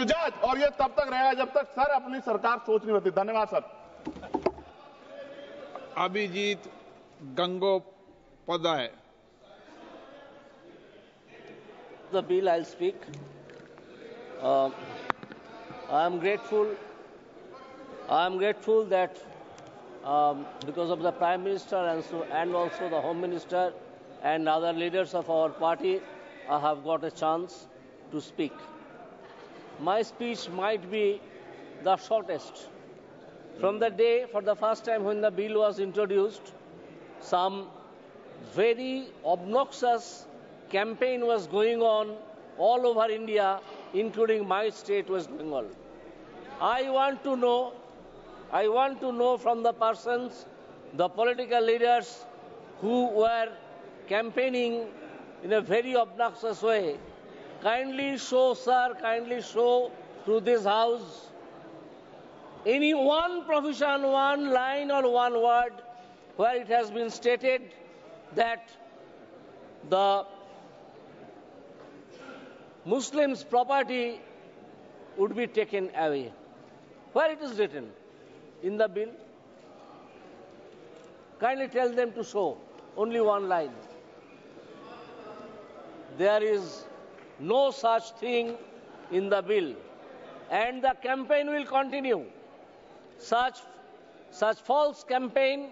एहतजाज, और ये तब तक रहेगा जब तक सर अपनी सरकार सोच नहीं होती। धन्यवाद sir. Abhijit Gangopadhyay. The bill I'll speak. I am grateful that because of the Prime Minister and also the Home Minister and other leaders of our party, I have got a chance to speak. My speech might be the shortest. From the day, for the first time when the bill was introduced, some very obnoxious campaign was going on all over India, including my state, West Bengal. I want to know from the persons, the political leaders who were campaigning in a very obnoxious way, kindly show to this house any one provision, one line or one word where it has been stated that the Muslims' property would be taken away. Where it is written in the bill? Kindly tell them to show only one line. There is no such thing in the bill, and the campaign will continue. Such false campaign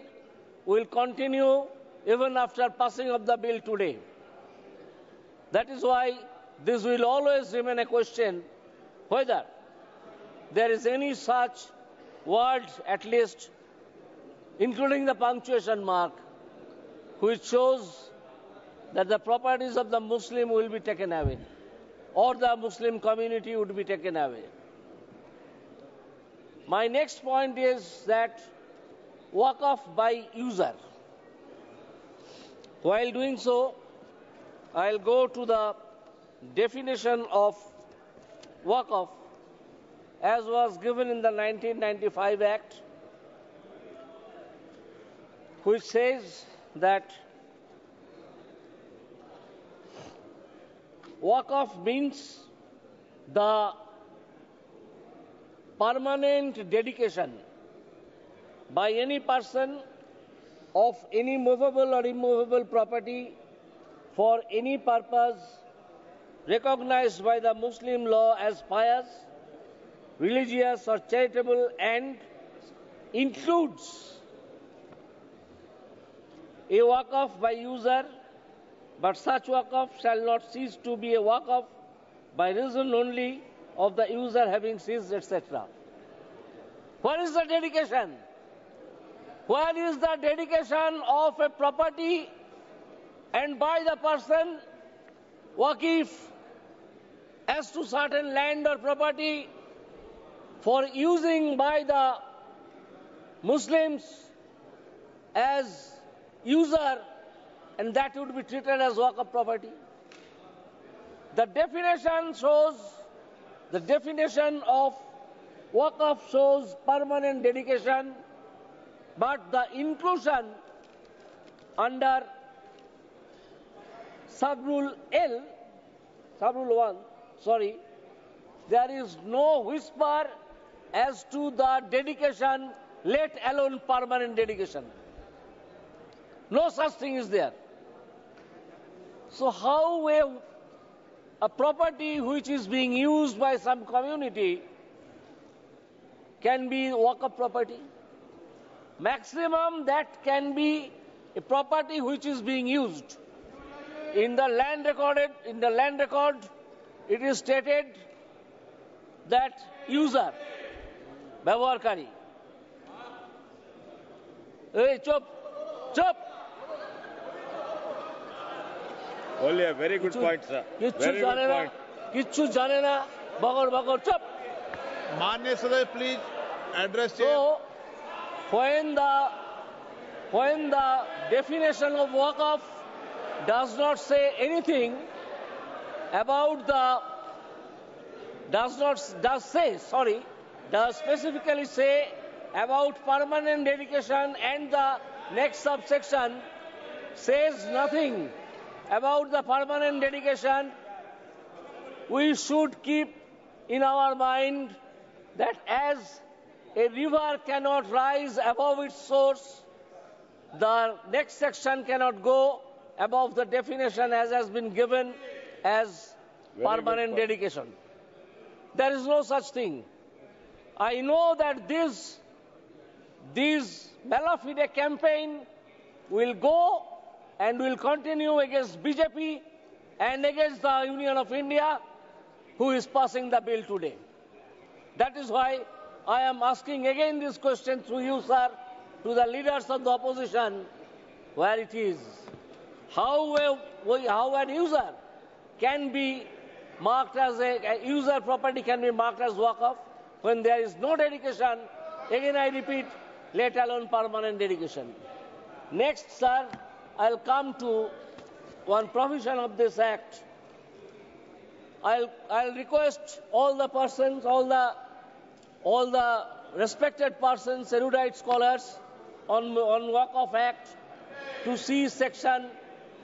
will continue even after passing of the bill today. That is why this will always remain a question whether there is any such word, at least including the punctuation mark, which shows that the properties of the Muslim will be taken away or the Muslim community would be taken away. My next point is that waqf by user. While doing so, I'll go to the definition of waqf as was given in the 1995 Act, which says that waqf means the permanent dedication by any person of any movable or immovable property for any purpose recognized by the Muslim law as pious, religious or charitable, and includes a waqf by user, but such waqf shall not cease to be a waqf by reason only of the user having ceased, etc. Where is the dedication? Where is the dedication of a property and by the person waqif as to certain land or property for using by the Muslims as user, and that would be treated as waqf property? The definition of waqf shows permanent dedication, but the inclusion under sub-rule 1, there is no whisper as to the dedication, let alone permanent dedication. No such thing is there. So how a property which is being used by some community can be waqf property? Maximum that can be a property which is being used. In the land record, it is stated that user, ব্যবহারকারী. Hey, chop. Only a very good point, sir. Very good point. किच्छु जाने ना, बगर, chop. माननीय सदस्य, please address. So, when the definition of waqf does not say anything about does specifically say about permanent dedication, and the next subsection says nothing about the permanent dedication, we should keep in our mind that as a river cannot rise above its source, the next section cannot go above the definition as has been given as permanent dedication. There is no such thing. I know that this mala fide campaign will go and will continue against BJP and against the Union of India, who is passing the bill today. That is why I am asking again this question through you, sir, to the leaders of the opposition, where it is. How a user can be marked as a user property can be marked as waqf when there is no dedication, again I repeat, let alone permanent dedication. Next, sir, I'll come to one provision of this act. I'll request all the persons, all the respected persons, erudite scholars on Waqf Act to see section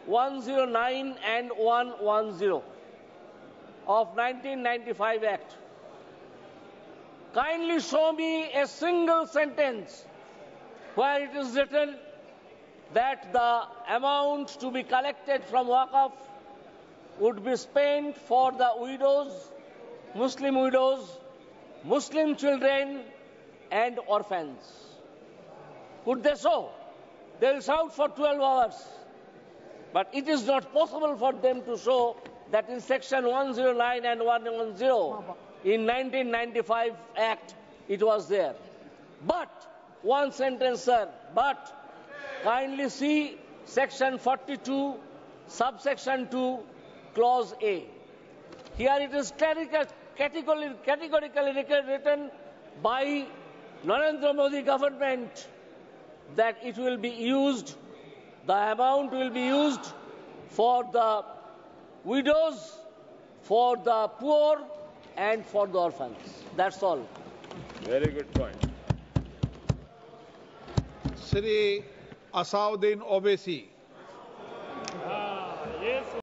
109 and 110 of 1995 Act. Kindly show me a single sentence where it is written that the amount to be collected from Waqf would be spent for the widows, Muslim children and orphans. Could they show? They will shout for 12 hours. But it is not possible for them to show that in section 109 and 110 in 1995 Act it was there. But, one sentence, sir, but kindly see section 42, subsection 2, clause A. Here it is categorically written by Narendra Modi government that it will be used, the amount will be used for the widows, for the poor and for the orphans. That's all. Very good point. Shri Asauddin Owaisi.